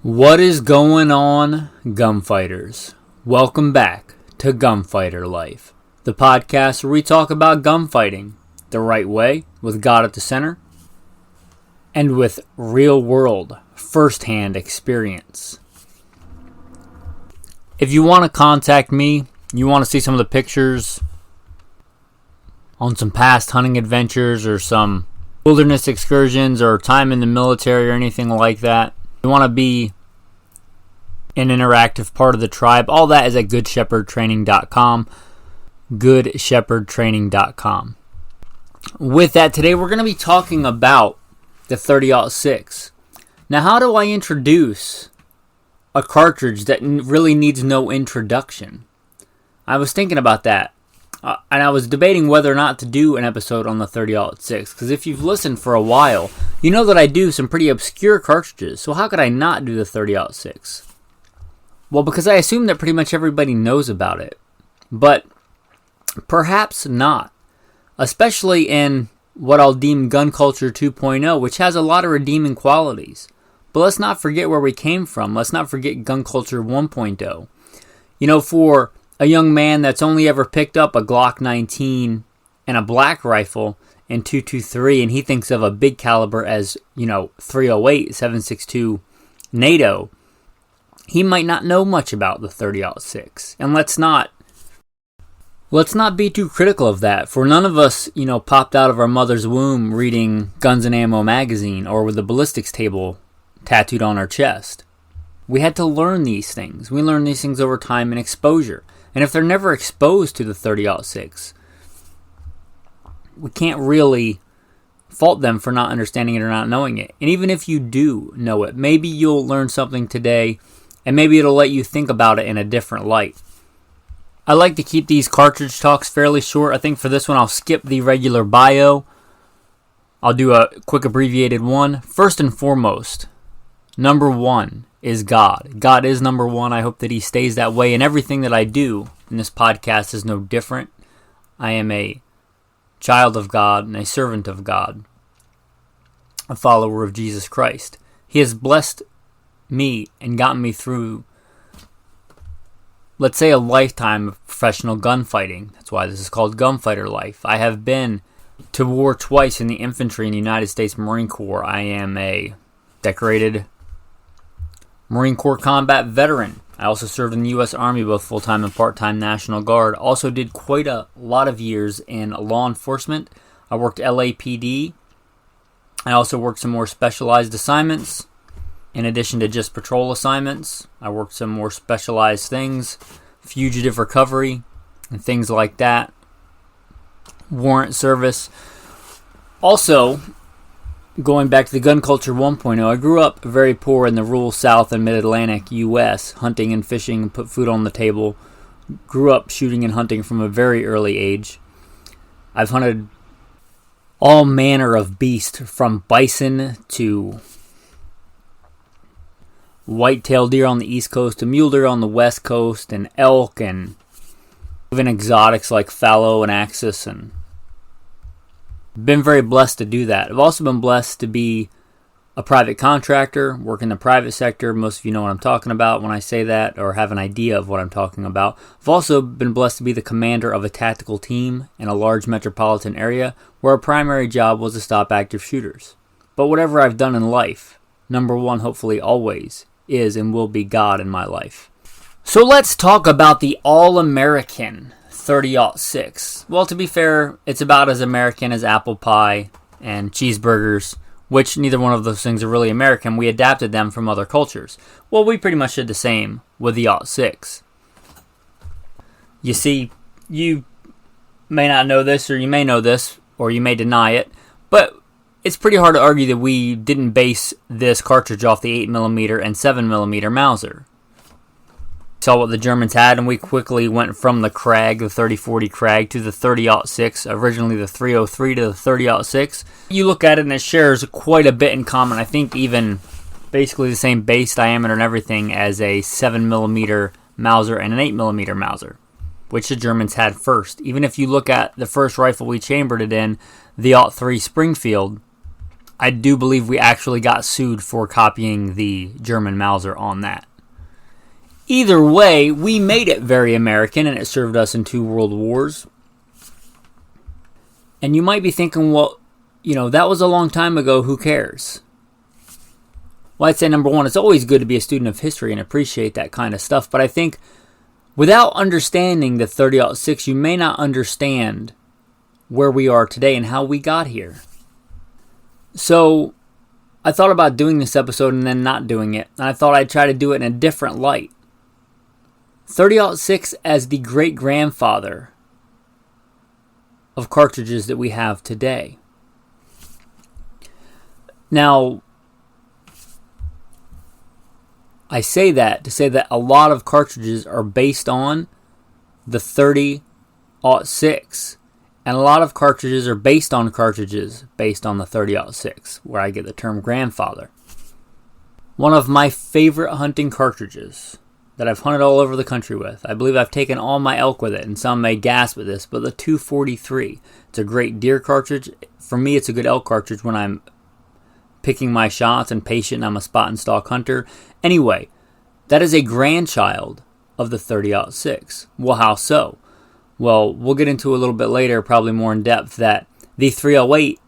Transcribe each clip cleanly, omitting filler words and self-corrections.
What is going on, gunfighters? Welcome back to Gunfighter Life, the podcast where we talk about gunfighting the right way, with God at the center, and with real-world, first-hand experience. If you want to contact me, you want to see some of the pictures on some past hunting adventures or some wilderness excursions or time in the military or anything like that, you want to be an interactive part of the tribe, all that is at goodshepherdtraining.com. goodshepherdtraining.com. With that, today we're going to be talking about the 30-06. Now, how do I introduce a cartridge that really needs no introduction? I was thinking about that, and I was debating whether or not to do an episode on the 30-06, because if you've listened for a while, you know that I do some pretty obscure cartridges, so how could I not do the 30-06? Well, because I assume that pretty much everybody knows about it, but perhaps not, especially in what I'll deem gun culture 2.0, which has a lot of redeeming qualities. But let's not forget where we came from. Let's not forget gun culture 1.0. You know, for a young man that's only ever picked up a Glock 19 and a black rifle and .223, and he thinks of a big caliber as, 308, 7.62 NATO, he might not know much about the 30-06. And let's not be too critical of that, for none of us, popped out of our mother's womb reading Guns and Ammo magazine or with the ballistics table tattooed on our chest. We had to learn these things. We learn these things over time and exposure. And if they're never exposed to the 30-06, we can't really fault them for not understanding it or not knowing it. And even if you do know it, maybe you'll learn something today, and maybe it'll let you think about it in a different light. I like to keep these cartridge talks fairly short. I think for this one I'll skip the regular bio. I'll do a quick abbreviated one. First and foremost, number one is God. God is number one. I hope that he stays that way. And everything that I do in this podcast is no different. I am a child of God and a servant of God, a follower of Jesus Christ. He has blessed me and gotten me through, let's say, a lifetime of professional gunfighting. That's why this is called Gunfighter Life. I have been to war twice in the infantry in the United States Marine Corps. I am a decorated Marine Corps combat veteran. I also served in the U.S. Army, both full-time and part-time National Guard. Also did quite a lot of years in law enforcement. I worked LAPD. I also worked some more specialized assignments. In addition to just patrol assignments, I worked some more specialized things, fugitive recovery, and things like that. Warrant service. Also, going back to the gun culture 1.0, I grew up very poor in the rural South and Mid-Atlantic U.S., hunting and fishing and put food on the table. Grew up shooting and hunting from a very early age. I've hunted all manner of beasts, from bison to white-tailed deer on the East Coast to mule deer on the West Coast, and elk, and even exotics like fallow and axis, and been very blessed to do that. I've also been blessed to be a private contractor, work in the private sector. Most of you know what I'm talking about when I say that, or have an idea of what I'm talking about. I've also been blessed to be the commander of a tactical team in a large metropolitan area where our primary job was to stop active shooters. But whatever I've done in life, number one, hopefully always, is and will be God in my life. So let's talk about the all-American 30-06. Well, to be fair, it's about as American as apple pie and cheeseburgers, which neither one of those things are really American. We adapted them from other cultures. Well, we pretty much did the same with the 06. You see, you may not know this, or you may know this, or you may deny it, but it's pretty hard to argue that we didn't base this cartridge off the 8mm and 7mm Mauser. Saw what the Germans had, and we quickly went from the Krag, the 30-40 Krag, to the 30-06, originally the 303 to the 30-06. You look at it and it shares quite a bit in common. I think even basically the same base diameter and everything as a 7mm Mauser and an 8mm Mauser, which the Germans had first. Even if you look at the first rifle we chambered it in, the 03 Springfield, I do believe we actually got sued for copying the German Mauser on that. Either way, we made it very American, and it served us in 2 world wars. And you might be thinking, well, that was a long time ago, who cares? Well, I'd say number one, it's always good to be a student of history and appreciate that kind of stuff, but I think without understanding the 30-06, you may not understand where we are today and how we got here. So I thought about doing this episode and then not doing it, and I thought I'd try to do it in a different light. 30-06 as the great-grandfather of cartridges that we have today. Now, I say that to say that a lot of cartridges are based on the 30-06, and a lot of cartridges are based on cartridges based on the 30-06, where I get the term grandfather. One of my favorite hunting cartridges that I've hunted all over the country with. I believe I've taken all my elk with it, and some may gasp at this, but the 243. It's a great deer cartridge. For me, it's a good elk cartridge when I'm picking my shots and patient and I'm a spot and stalk hunter. Anyway, that is a grandchild of the 30-06. Well, how so? Well, we'll get into a little bit later, probably more in depth, that the 308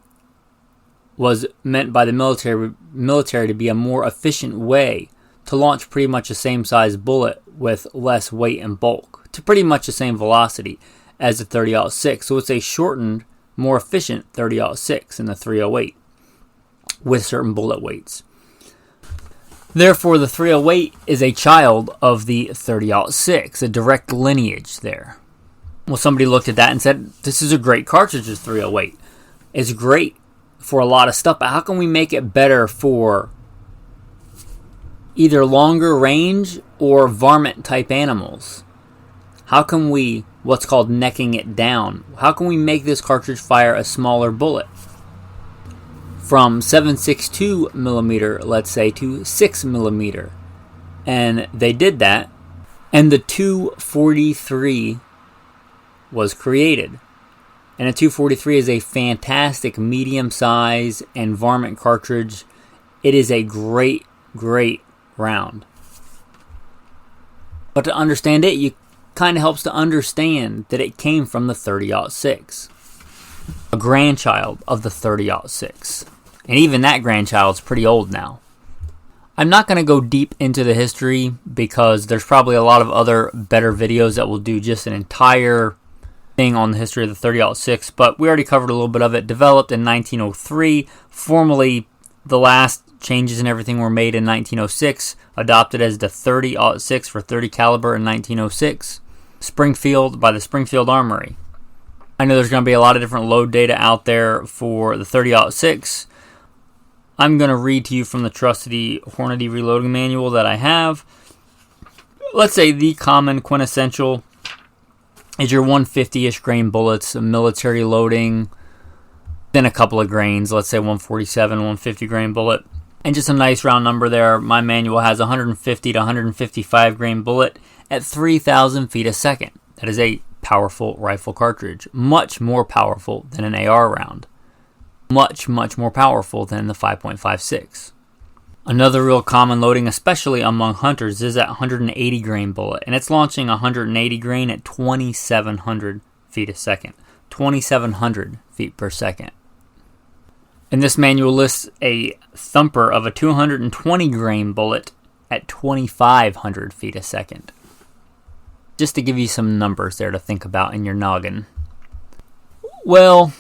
was meant by the military to be a more efficient way to launch pretty much the same size bullet with less weight and bulk to pretty much the same velocity as the 30-06. So it's a shortened, more efficient 30-06 in the 308 with certain bullet weights. Therefore, the 308 is a child of the 30-06, a direct lineage there. Well, somebody looked at that and said, this is a great cartridge, the 308. It's great for a lot of stuff, but how can we make it better for either longer range or varmint type animals? How can we, what's called necking it down, how can we make this cartridge fire a smaller bullet? From 7.62 millimeter, let's say, to 6 millimeter. And they did that, and the 243 was created. And a 243 is a fantastic medium size and varmint cartridge. It is a great round. But to understand it, you kind of helps to understand that it came from the 30-06, a grandchild of the 30-06, and even that grandchild's pretty old now. I'm not going to go deep into the history because there's probably a lot of other better videos that will do just an entire thing on the history of the 30-06, but we already covered a little bit of it. Developed in 1903, formally the last changes and everything were made in 1906, adopted as the 30-06 for 30 caliber in 1906, Springfield by the Springfield Armory. I know there's going to be a lot of different load data out there for the 30-06. I'm going to read to you from the trusty Hornady reloading manual that I have. Let's say the common quintessential is your 150-ish grain bullets, a military loading, then a couple of grains, let's say 147, 150 grain bullet. And just a nice round number there. My manual has 150 to 155 grain bullet at 3,000 feet a second. That is a powerful rifle cartridge. Much more powerful than an AR round. Much more powerful than the 5.56. Another real common loading, especially among hunters, is that 180 grain bullet. And it's launching 180 grain at 2,700 feet a second. 2,700 feet per second. And this manual lists a thumper of a 220 grain bullet at 2,500 feet a second. Just to give you some numbers there to think about in your noggin. Well,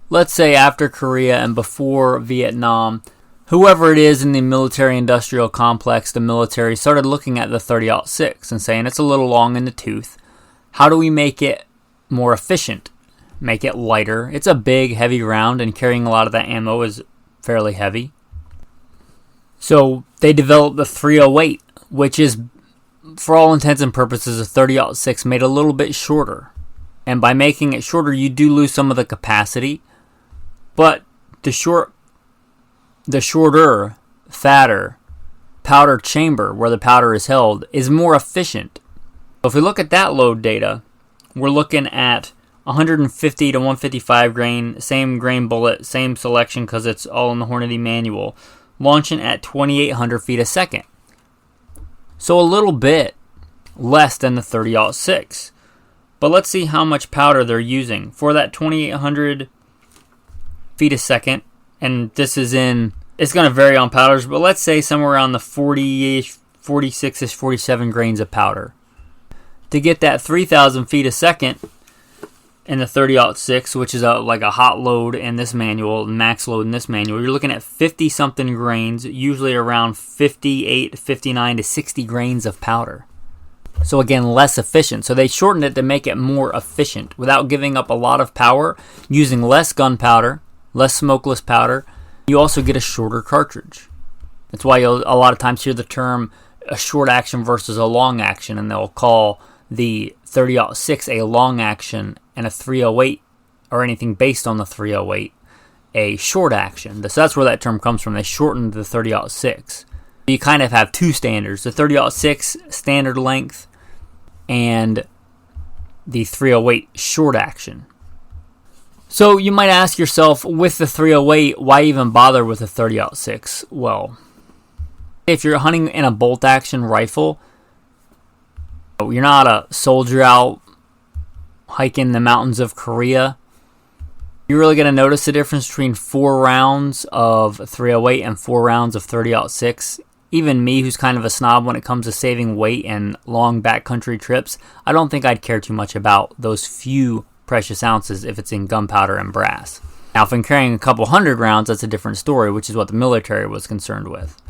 let's say after Korea and before Vietnam, whoever it is in the military-industrial complex, the military started looking at the 30-06 and saying it's a little long in the tooth. How do we make it more efficient? Make it lighter. It's a big, heavy round, and carrying a lot of that ammo is fairly heavy. So they developed the 308, which is, for all intents and purposes, a 30-06 made a little bit shorter. And by making it shorter, you do lose some of the capacity. But the shorter, fatter powder chamber where the powder is held is more efficient. So if we look at that load data, we're looking at 150 to 155 grain, same grain bullet, same selection because it's all in the Hornady manual, launching at 2,800 feet a second. So a little bit less than the 30-06. But let's see how much powder they're using for that 2,800 feet a second. And this is it's going to vary on powders, but let's say somewhere around the 40-ish, 46-ish, 47 grains of powder. To get that 3,000 feet a second in the 30-06, which is like a hot load in this manual, max load in this manual, you're looking at 50-something grains, usually around 58, 59 to 60 grains of powder. So again, less efficient. So they shortened it to make it more efficient without giving up a lot of power, using less gunpowder, less smokeless powder. You also get a shorter cartridge. That's why you'll a lot of times hear the term a short action versus a long action, and they'll call the 30-06 a long action and a 308 or anything based on the 308 a short action. So that's where that term comes from. They shortened the 30-06. You kind of have two standards, the 30-06 standard length and the 308 short action. So you might ask yourself, with the 308, why even bother with the 30-06? Well, if you're hunting in a bolt action rifle, you're not a soldier out hiking the mountains of Korea, you're really going to notice the difference between 4 rounds of 308 and 4 rounds of 30-06. Even me, who's kind of a snob when it comes to saving weight and long backcountry trips, I don't think I'd care too much about those few precious ounces if it's in gunpowder and brass. Now, if I'm carrying a couple hundred rounds, that's a different story, which is what the military was concerned with.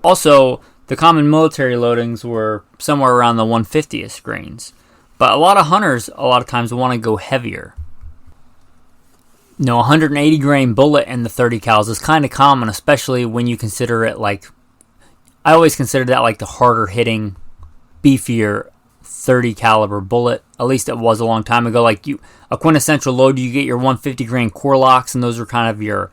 Also, the common military loadings were somewhere around the 150th grains. But a lot of hunters, a lot of times, want to go heavier. You know, 180 grain bullet in the 30 cals is kind of common, especially when you consider it like, I always consider that like the harder hitting, beefier 30 caliber bullet. At least it was a long time ago. Like a quintessential load, you get your 150 grain core locks, and those are kind of your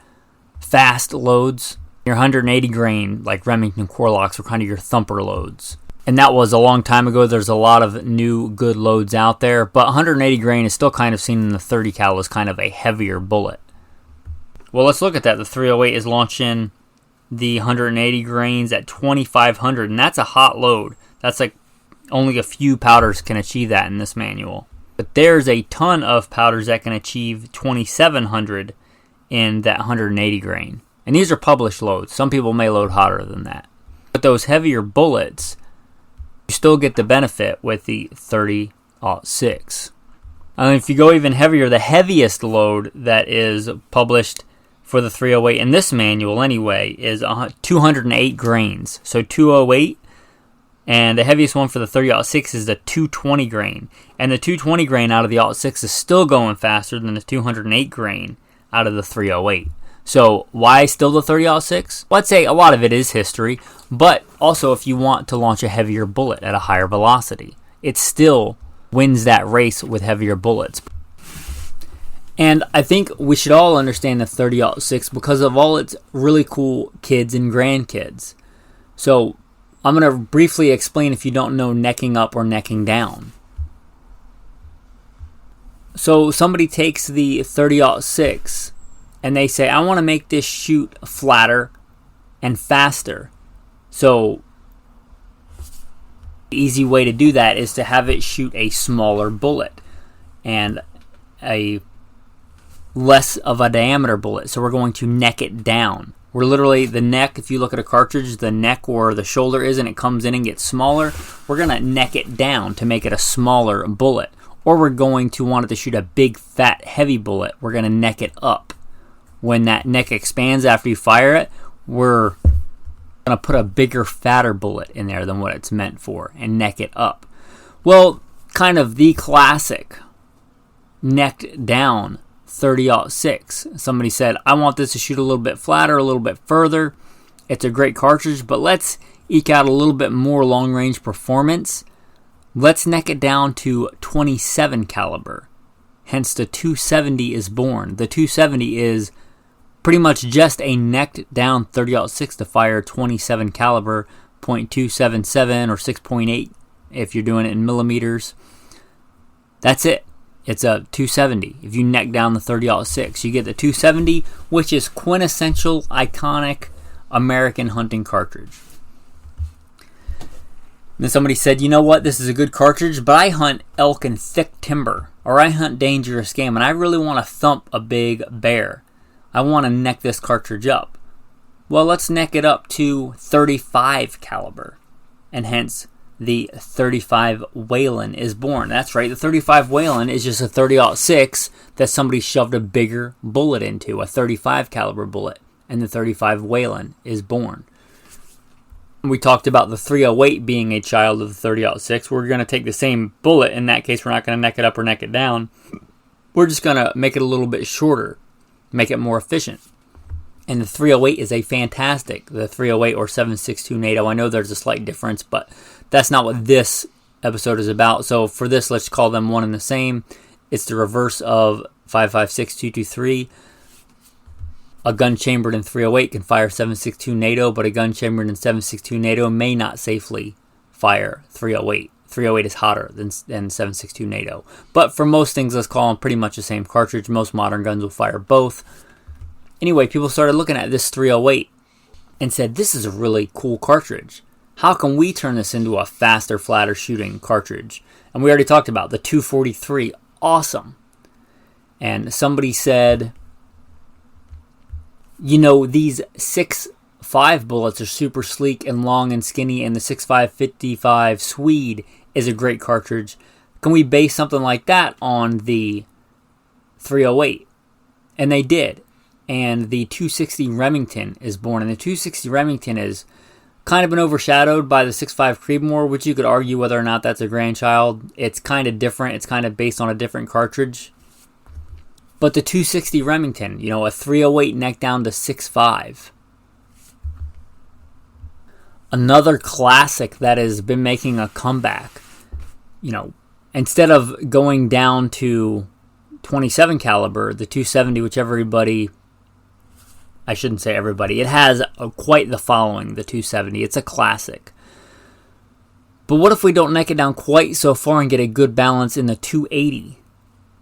fast loads. Your 180 grain, like Remington core locks, are kind of your thumper loads. And that was a long time ago. There's a lot of new good loads out there, but 180 grain is still kind of seen in the 30 cal as kind of a heavier bullet. Well, let's look at that. The 308 is launching the 180 grains at 2,500, and that's a hot load. That's like only a few powders can achieve that in this manual. But there's a ton of powders that can achieve 2,700 in that 180 grain. And these are published loads. Some people may load hotter than that. But those heavier bullets, you still get the benefit with the 30-06. And if you go even heavier, the heaviest load that is published for the 308 in this manual anyway is 208 grains. So 208, and the heaviest one for the 30-06 is the 220 grain. And the 220 grain out of the 06 is still going faster than the 208 grain out of the 308. So why still the 30-06? Well, I'd say a lot of it is history, but also if you want to launch a heavier bullet at a higher velocity, it still wins that race with heavier bullets. And I think we should all understand the 30-06 because of all its really cool kids and grandkids. So I'm going to briefly explain if you don't know necking up or necking down. So somebody takes the 30-06 and they say, I want to make this shoot flatter and faster. So the easy way to do that is to have it shoot a smaller bullet and a less of a diameter bullet. So we're going to neck it down. We're literally, the neck, if you look at a cartridge, the neck where the shoulder is and it comes in and gets smaller, we're going to neck it down to make it a smaller bullet. Or we're going to want it to shoot a big, fat, heavy bullet. We're going to neck it up. When that neck expands after you fire it, we're going to put a bigger, fatter bullet in there than what it's meant for and neck it up. Well, kind of the classic necked down 30-06. Somebody said, I want this to shoot a little bit flatter, a little bit further. It's a great cartridge, but let's eke out a little bit more long-range performance. Let's neck it down to 27 caliber. Hence, the 270 is born. The 270 is pretty much just a necked down 30-06 to fire 27 caliber, .277 or 6.8 if you're doing it in millimeters. That's it. It's a 270. If you neck down the 30-06, you get the 270, which is quintessential, iconic American hunting cartridge. Then somebody said, you know what, this is a good cartridge, but I hunt elk in thick timber, or I hunt dangerous game, and I really want to thump a big bear. I want to neck this cartridge up. Well, let's neck it up to 35 caliber, and hence the 35 Whelen is born. That's right, the 35 Whelen is just a 30-06 that somebody shoved a bigger bullet into, a 35 caliber bullet, and the 35 Whelen is born. We talked about the 308 being a child of the 30-06. We're going to take the same bullet. In that case, we're not going to neck it up or neck it down. We're just going to make it a little bit shorter, make it more efficient. And the 308 is a fantastic, the 308 or 7.62 NATO. I know there's a slight difference, but that's not what this episode is about. So for this, let's call them one and the same. It's the reverse of 5.56 223. A gun chambered in 308 can fire 7.62 NATO, but a gun chambered in 7.62 NATO may not safely fire 308. 308 is hotter than 7.62 NATO. But for most things, let's call them pretty much the same cartridge. Most modern guns will fire both. Anyway, people started looking at this 308 and said, this is a really cool cartridge. How can we turn this into a faster, flatter shooting cartridge? And we already talked about the 243. Awesome. And somebody said, you know, these 6.5 bullets are super sleek and long and skinny, and the 6.5 Swede is a great cartridge. Can we base something like that on the 308? And they did. And the 260 Remington is born. And the 260 Remington is kind of been overshadowed by the 6.5 Creedmoor, which you could argue whether or not that's a grandchild. It's kind of different. It's kind of based on a different cartridge. But the 260 Remington, you know, a 308 neck down to 6.5. Another classic that has been making a comeback. You know, instead of going down to 27 caliber, the 270, which everybody, I shouldn't say everybody, it has quite the following, the 270. It's a classic. But what if we don't neck it down quite so far and get a good balance in the 280?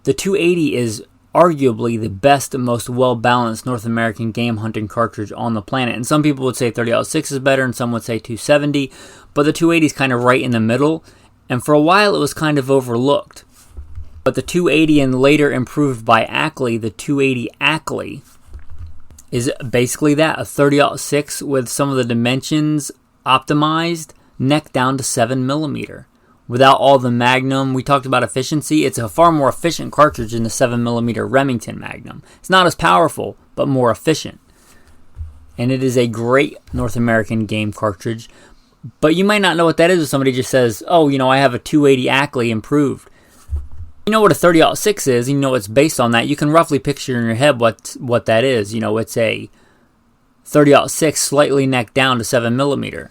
The 280 is arguably the best and most well-balanced North American game hunting cartridge on the planet. And some people would say 30-06 is better, and some would say 270. But the 280 is kind of right in the middle. And for a while, it was kind of overlooked. But the 280 and later improved by Ackley, the 280 Ackley, is basically that, a 30-06 with some of the dimensions optimized, neck down to 7mm. Without all the Magnum, we talked about efficiency. It's a far more efficient cartridge than the 7mm Remington Magnum. It's not as powerful, but more efficient. And it is a great North American game cartridge. But you might not know what that is if somebody just says, oh, you know, I have a 280 Ackley improved. You know what a 30-06 is, you know it's based on that. You can roughly picture in your head what that is. You know, it's a 30-06 slightly necked down to 7mm.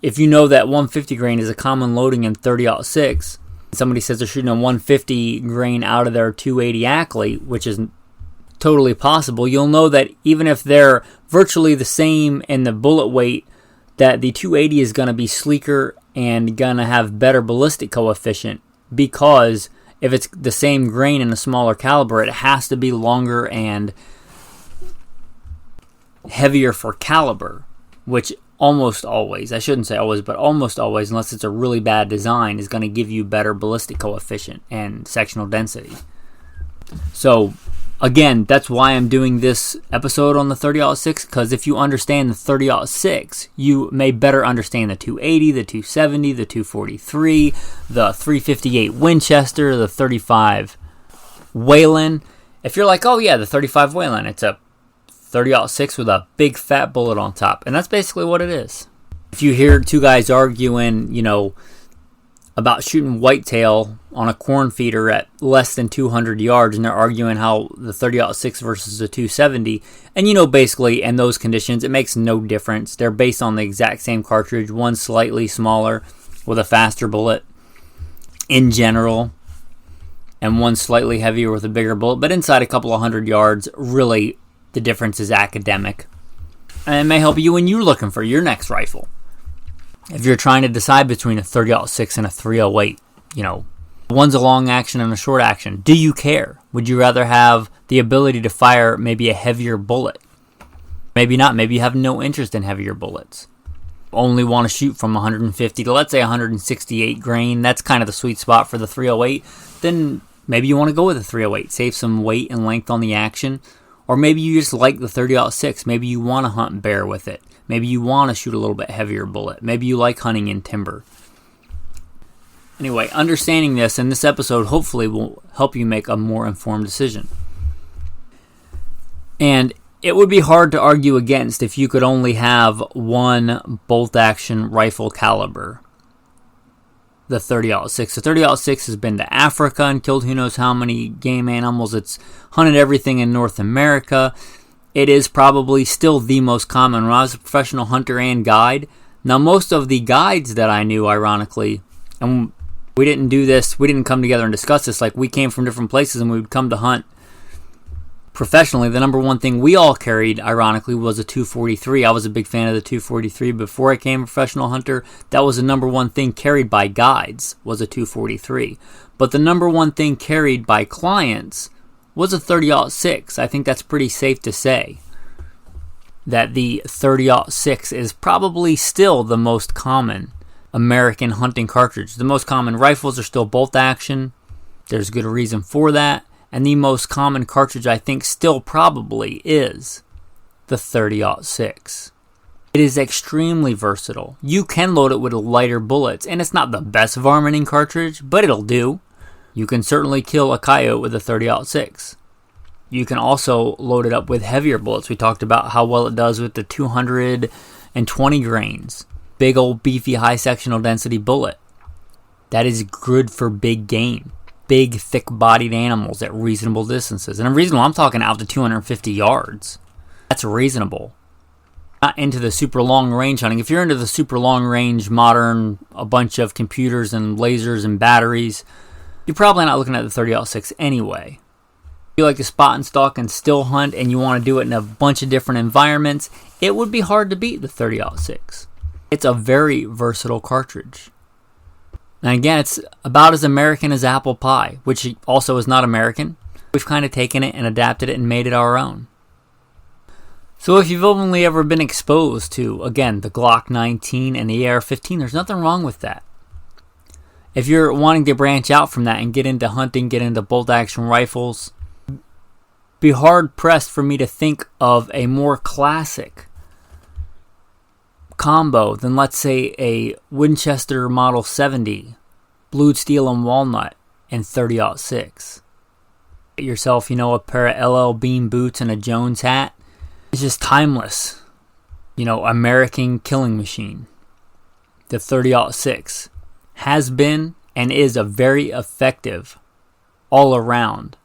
If you know that 150 grain is a common loading in 30-06, somebody says they're shooting a 150 grain out of their 280 Ackley, which is totally possible, you'll know that even if they're virtually the same in the bullet weight, that the 280 is going to be sleeker and going to have better ballistic coefficient, because if it's the same grain in a smaller caliber, it has to be longer and heavier for caliber, which almost always, I shouldn't say always, but almost always, unless it's a really bad design, is going to give you better ballistic coefficient and sectional density. So, again, that's why I'm doing this episode on the 30-06, because if you understand the 30-06, you may better understand the 280, the 270, the 243, the 358 Winchester, the 35 Whelen. If you're like, oh yeah, the 35 Whelen, it's a 30-06 with a big fat bullet on top. And that's basically what it is. If you hear two guys arguing, you know, about shooting whitetail on a corn feeder at less than 200 yards, and they're arguing how the 30-06 versus the 270, and you know, basically in those conditions, it makes no difference. They're based on the exact same cartridge, one slightly smaller with a faster bullet in general, and one slightly heavier with a bigger bullet, but inside a couple of 100 yards, really, the difference is academic. And it may help you when you're looking for your next rifle. If you're trying to decide between a 30-06 and a 308, you know, One's a long action and a short action. Do you care? Would you rather have the ability to fire maybe a heavier bullet? Maybe not. Maybe you have no interest in heavier bullets. Only want to shoot from 150 to, let's say, 168 grain. That's kind of the sweet spot for the 308. Then maybe you want to go with the 308. Save some weight and length on the action. Or maybe you just like the 30-06. Maybe you want to hunt bear with it. Maybe you want to shoot a little bit heavier bullet. Maybe you like hunting in timber. Anyway, understanding this in this episode hopefully will help you make a more informed decision. And it would be hard to argue against if you could only have one bolt-action rifle caliber, the 30-06. The 30-06 has been to Africa and killed who knows how many game animals. It's hunted everything in North America. It is probably still the most common. When I was a professional hunter and guide, now most of the guides that I knew, ironically, and we didn't do this, we didn't come together and discuss this, like we came from different places and we would come to hunt professionally. The number one thing we all carried, ironically, was a 243. I was a big fan of the 243 before I became a professional hunter. That was the number one thing carried by guides, was a 243. But the number one thing carried by clients was a 30-06. I think that's pretty safe to say that the 30-06 is probably still the most common American hunting cartridge. The most common rifles are still bolt action. There's good reason for that. And the most common cartridge, I think, still probably is the 30-06. It is extremely versatile. You can load it with lighter bullets, and it's not the best varminting cartridge, but it'll do. You can certainly kill a coyote with a 30-06. You can also load it up with heavier bullets. We talked about how well it does with the 220 grains. Big old beefy high sectional density bullet. That is good for big game. Big, thick-bodied animals at reasonable distances. And reasonable, I'm talking out to 250 yards. That's reasonable. Not into the super long range hunting. If you're into the super long range, modern, a bunch of computers and lasers and batteries, you're probably not looking at the 30-06 anyway. If you like to spot and stalk and still hunt and you want to do it in a bunch of different environments, it would be hard to beat the 30-06. It's a very versatile cartridge. And again, it's about as American as apple pie, which also is not American. We've kind of taken it and adapted it and made it our own. So if you've only ever been exposed to, again, the Glock 19 and the AR-15, there's nothing wrong with that. If you're wanting to branch out from that and get into hunting, get into bolt-action rifles, be hard-pressed for me to think of a more classic combo than, let's say, a Winchester Model 70, blued steel and walnut, and 30-06. Get yourself, a pair of LL Bean boots and a Jones hat. It's just timeless. American killing machine. The 30-06 has been and is a very effective, all-around,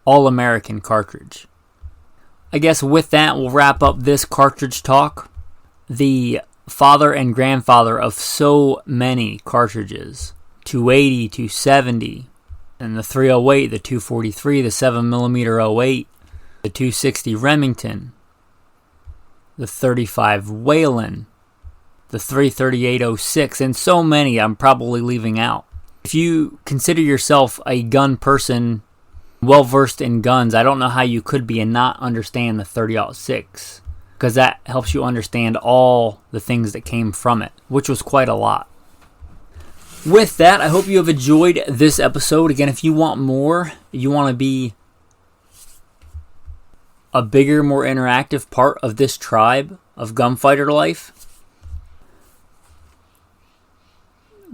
all-American cartridge. I guess with that, we'll wrap up this cartridge talk. The father and grandfather of so many cartridges. 280, 270, and the 308, the 243, the 7mm 08, the 260 Remington, the 35 Whalen, the 338-06, and so many I'm probably leaving out. If you consider yourself a gun person, well versed in guns, I don't know how you could be and not understand the 30-06. Because that helps you understand all the things that came from it, which was quite a lot. With that, I hope you have enjoyed this episode. Again, if you want more, you want to be a bigger, more interactive part of this tribe of gunfighter life,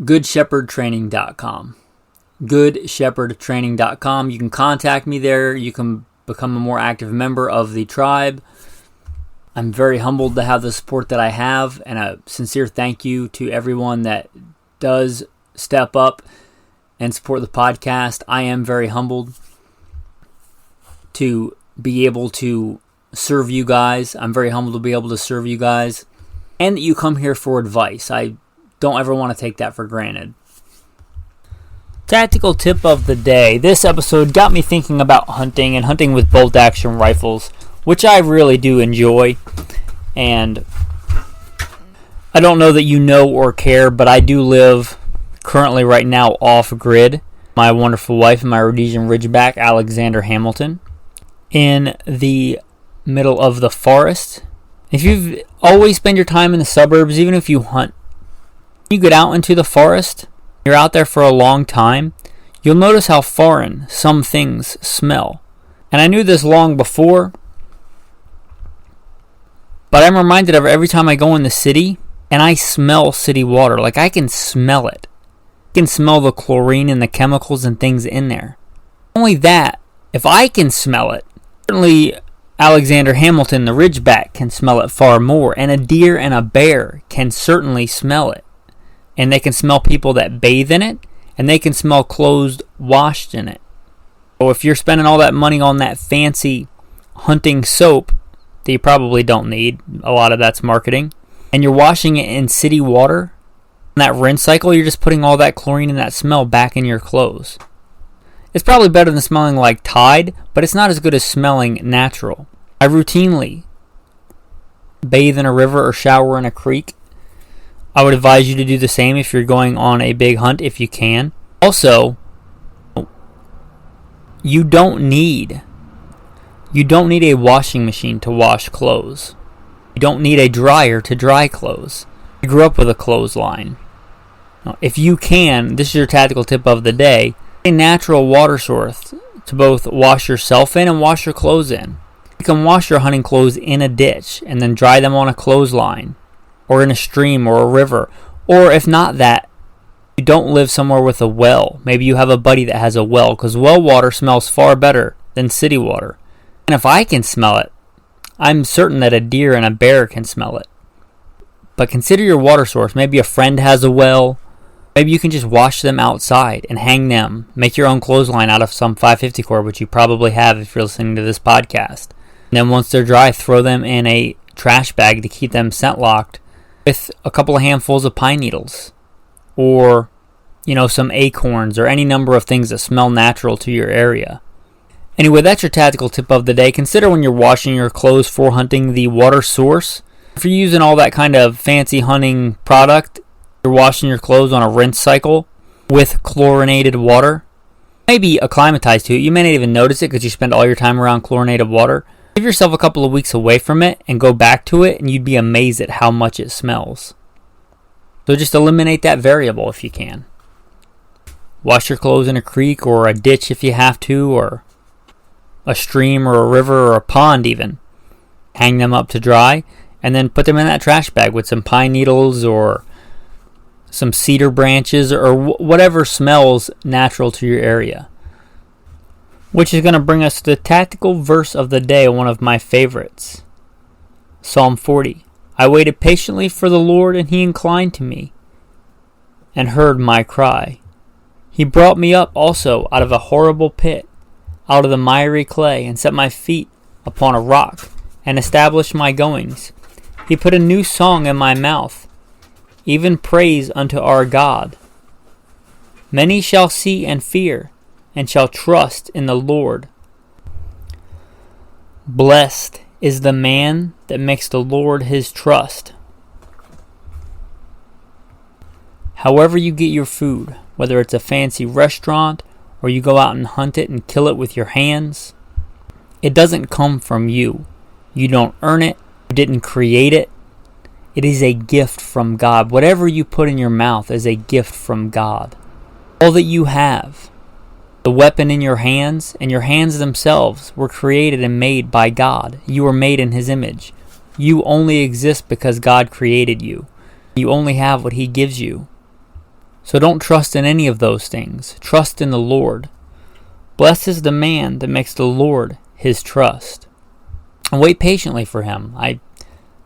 goodshepherdtraining.com. goodshepherdtraining.com. You can contact me there. You can become a more active member of the tribe. I'm very humbled to have the support that I have, and a sincere thank you to everyone that does step up and support the podcast. I am very humbled to be able to serve you guys. I'm very humbled to be able to serve you guys, and that you come here for advice. I don't ever want to take that for granted. Tactical tip of the day. This episode got me thinking about hunting and hunting with bolt-action rifles, which I really do enjoy. And I don't know that you know or care, but I do live currently right now off-grid. my wonderful wife and my Rhodesian Ridgeback, Alexander Hamilton, in the middle of the forest. If you've always spent your time in the suburbs, even if you hunt, you get out into the forest, you're out there for a long time, you'll notice how foreign some things smell. And I knew this long before, but I'm reminded of it every time I go in the city and I smell city water. Like, I can smell it. I can smell the chlorine and the chemicals and things in there. Not only that, if I can smell it, certainly Alexander Hamilton, the Ridgeback, can smell it far more. And a deer and a bear can certainly smell it. And they can smell people that bathe in it. And they can smell clothes washed in it. So if you're spending all that money on that fancy hunting soap that you probably don't need, a lot of that's marketing, and you're washing it in city water, in that rinse cycle, you're just putting all that chlorine and that smell back in your clothes. It's probably better than smelling like Tide, but it's not as good as smelling natural. I routinely bathe in a river or shower in a creek. I would advise you to do the same if you're going on a big hunt, if you can. Also, you don't need a washing machine to wash clothes. You don't need a dryer to dry clothes. I grew up with a clothesline. If you can, this is your tactical tip of the day, a natural water source to both wash yourself in and wash your clothes in. You can wash your hunting clothes in a ditch and then dry them on a clothesline or in a stream or a river. Or if not that, you don't live somewhere with a well. Maybe you have a buddy that has a well, because well water smells far better than city water. And if I can smell it, I'm certain that a deer and a bear can smell it. But consider your water source. Maybe a friend has a well. Maybe you can just wash them outside and hang them. Make your own clothesline out of some 550 cord, which you probably have if you're listening to this podcast. And then once they're dry, throw them in a trash bag to keep them scent locked with a couple of handfuls of pine needles. Or, some acorns or any number of things that smell natural to your area. Anyway, that's your tactical tip of the day. Consider when you're washing your clothes for hunting the water source. If you're using all that kind of fancy hunting product, you're washing your clothes on a rinse cycle with chlorinated water. Maybe acclimatize to it. You may not even notice it because you spend all your time around chlorinated water. Give yourself a couple of weeks away from it and go back to it, and you'd be amazed at how much it smells. So just eliminate that variable if you can. Wash your clothes in a creek or a ditch if you have to, or a stream or a river or a pond even. Hang them up to dry and then put them in that trash bag with some pine needles or some cedar branches or whatever smells natural to your area. Which is going to bring us to the tactical verse of the day, one of my favorites. Psalm 40. I waited patiently for the Lord, and he inclined to me and heard my cry. He brought me up also out of a horrible pit, out of the miry clay, and set my feet upon a rock, and established my goings. He put a new song in my mouth, even praise unto our God. Many shall see and fear, and shall trust in the Lord. Blessed is the man that makes the Lord his trust. However you get your food, whether it's a fancy restaurant or you go out and hunt it and kill it with your hands, it doesn't come from you. You don't earn it. You didn't create it. It is a gift from God. Whatever you put in your mouth is a gift from God. All that you have, the weapon in your hands, and your hands themselves were created and made by God. You were made in his image. You only exist because God created you. You only have what he gives you. So don't trust in any of those things. Trust in the Lord. Blessed is the man that makes the Lord his trust. And wait patiently for him.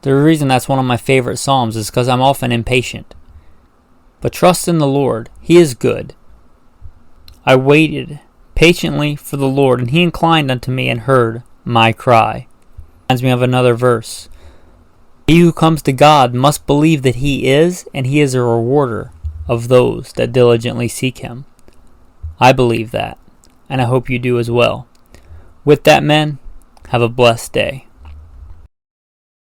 The reason that's one of my favorite Psalms is because I'm often impatient. But trust in the Lord. He is good. I waited patiently for the Lord, and he inclined unto me and heard my cry. Reminds me of another verse. He who comes to God must believe that he is, and he is a rewarder of those that diligently seek him. I believe that, and I hope you do as well. With that, men, have a blessed day.